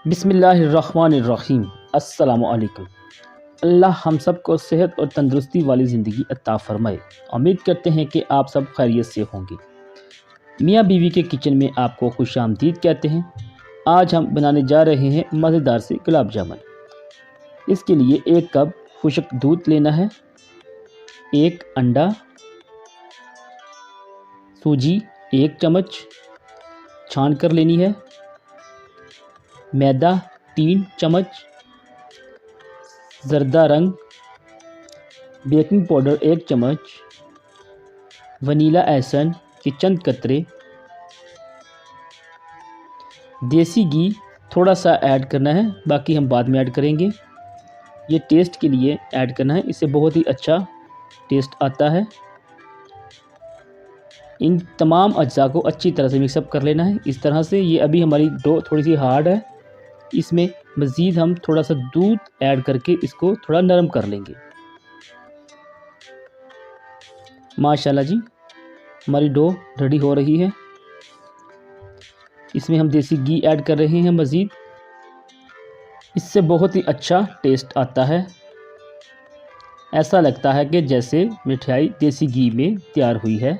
बिस्मिल्लाहिर्रहमानिर्रहीम। अस्सलामु अलैकुम। अल्लाह हम सब को सेहत और तंदुरुस्ती वाली ज़िंदगी अता फ़रमाए। उम्मीद करते हैं कि आप सब खैरियत से होंगे। मियाँ बीवी के किचन में आपको खुशामदीद कहते हैं। आज हम बनाने जा रहे हैं मज़ेदार से गुलाब जामुन। इसके लिए 1 कप खुश्क दूध लेना है, 1 अंडा, सूजी 1 चम्मच छान कर लेनी है, मैदा 3 चम्मच, ज़र्दा रंग, बेकिंग पाउडर 1 चम्मच, वनीला एसेंस के चंद कतरे, देसी घी थोड़ा सा ऐड करना है, बाकी हम बाद में ऐड करेंगे। ये टेस्ट के लिए ऐड करना है, इससे बहुत ही अच्छा टेस्ट आता है। इन तमाम अज्जा को अच्छी तरह से मिक्सअप कर लेना है इस तरह से। ये अभी हमारी डो थोड़ी सी हार्ड है, इसमें मज़ीद हम थोड़ा सा दूध ऐड करके इसको थोड़ा नरम कर लेंगे। माशाल्लाह जी, हमारी डो रेडी हो रही है। इसमें हम देसी घी ऐड कर रहे हैं मज़ीद, इससे बहुत ही अच्छा टेस्ट आता है। ऐसा लगता है कि जैसे मिठाई देसी घी में तैयार हुई है।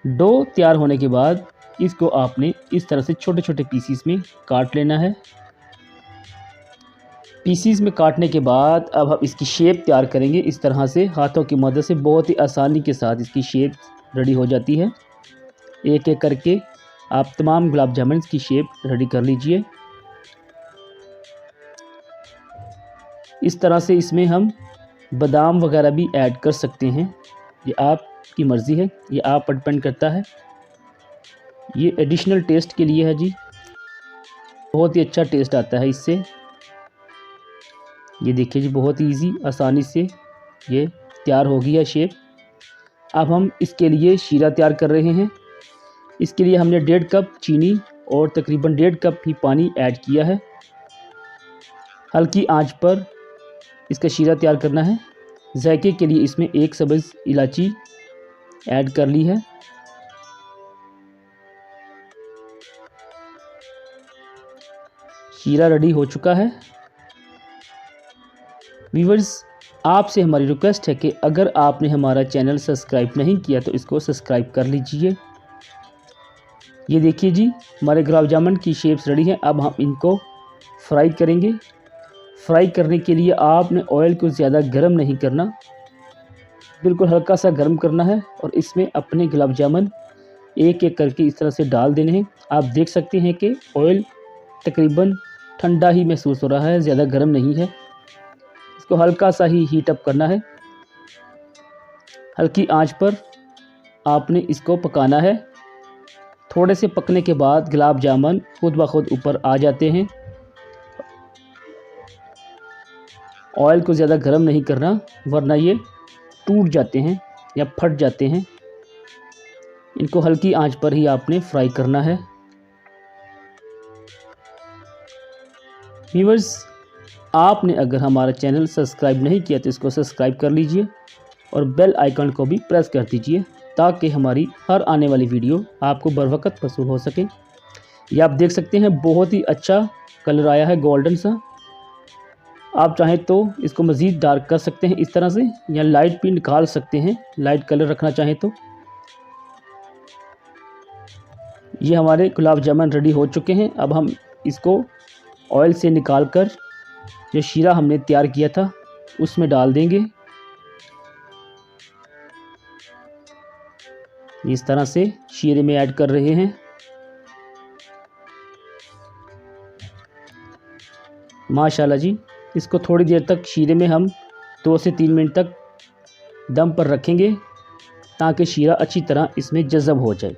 डो तैयार होने के बाद इसको आपने इस तरह से छोटे छोटे पीसीस में काट लेना है। पीसीस में काटने के बाद अब हम इसकी शेप तैयार करेंगे। इस तरह से हाथों की मदद से बहुत ही आसानी के साथ इसकी शेप रेडी हो जाती है। एक एक करके आप तमाम गुलाब जामुन की शेप रेडी कर लीजिए। इस तरह से इसमें हम बादाम वगैरह भी ऐड कर सकते हैं, ये आपकी मर्ज़ी है, ये आप पर डिपेंड करता है। ये एडिशनल टेस्ट के लिए है जी, बहुत ही अच्छा टेस्ट आता है इससे। ये देखिए जी, बहुत ही ईजी आसानी से ये तैयार हो गई है शेप। अब हम इसके लिए शीरा तैयार कर रहे हैं। इसके लिए हमने 1.5 कप चीनी और तकरीबन 1.5 कप ही पानी ऐड किया है। हल्की आंच पर इसका शीरा तैयार करना है। जायके के लिए इसमें 1 सब्ज़ इलायची ऐड कर ली है। शीरा रेडी हो चुका है। व्यूअर्स, आपसे हमारी रिक्वेस्ट है कि अगर आपने हमारा चैनल सब्सक्राइब नहीं किया तो इसको सब्सक्राइब कर लीजिए। ये देखिए जी, हमारे गुलाब जामुन की शेप्स रेडी हैं। अब हम इनको फ्राई करेंगे। फ्राई करने के लिए आपने ऑयल को ज़्यादा गर्म नहीं करना, बिल्कुल हल्का सा गर्म करना है और इसमें अपने गुलाब जामुन एक एक करके इस तरह से डाल देने हैं। आप देख सकते हैं कि ऑयल तकरीबन ठंडा ही महसूस हो रहा है, ज़्यादा गर्म नहीं है। इसको हल्का सा ही हीट अप करना है। हल्की आंच पर आपने इसको पकाना है। थोड़े से पकने के बाद गुलाब जामुन खुद ब खुद ऊपर आ जाते हैं। ऑयल को ज़्यादा गर्म नहीं करना, वरना ये टूट जाते हैं या फट जाते हैं। इनको हल्की आंच पर ही आपने फ्राई करना है। व्यूअर्स, आपने अगर हमारा चैनल सब्सक्राइब नहीं किया तो इसको सब्सक्राइब कर लीजिए और बेल आइकन को भी प्रेस कर दीजिए ताकि हमारी हर आने वाली वीडियो आपको बर वक्त वसूल हो सके। ये आप देख सकते हैं, बहुत ही अच्छा कलर आया है, गोल्डन सा। आप चाहें तो इसको मज़ीद डार्क कर सकते हैं इस तरह से, या लाइट भी निकाल सकते हैं, लाइट कलर रखना चाहें तो। ये हमारे गुलाब जामुन रेडी हो चुके हैं। अब हम इसको ऑयल से निकाल कर जो शीरा हमने तैयार किया था उसमें डाल देंगे। इस तरह से शीरे में ऐड कर रहे हैं। माशाल्लाह जी, इसको थोड़ी देर तक शीरे में हम 2 से 3 मिनट तक दम पर रखेंगे ताकि शीरा अच्छी तरह इसमें जज़ब हो जाए।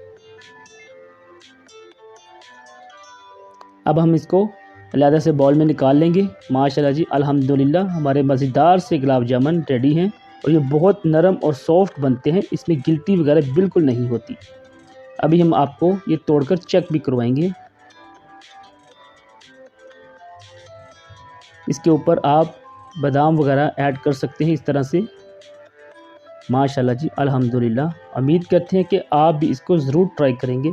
अब हम इसको अलग से बाउल में निकाल लेंगे। माशाल्लाह जी, अल्हम्दुलिल्लाह, हमारे मज़ेदार से गुलाब जामुन रेडी हैं और ये बहुत नरम और सॉफ्ट बनते हैं, इसमें गिल्टी वगैरह बिल्कुल नहीं होती। अभी हम आपको ये तोड़कर चेक भी करवाएंगे। इसके ऊपर आप बादाम वगैरह ऐड कर सकते हैं इस तरह से। माशाल्लाह जी, अल्हम्दुलिल्लाह। उम्मीद करते हैं कि आप भी इसको ज़रूर ट्राई करेंगे।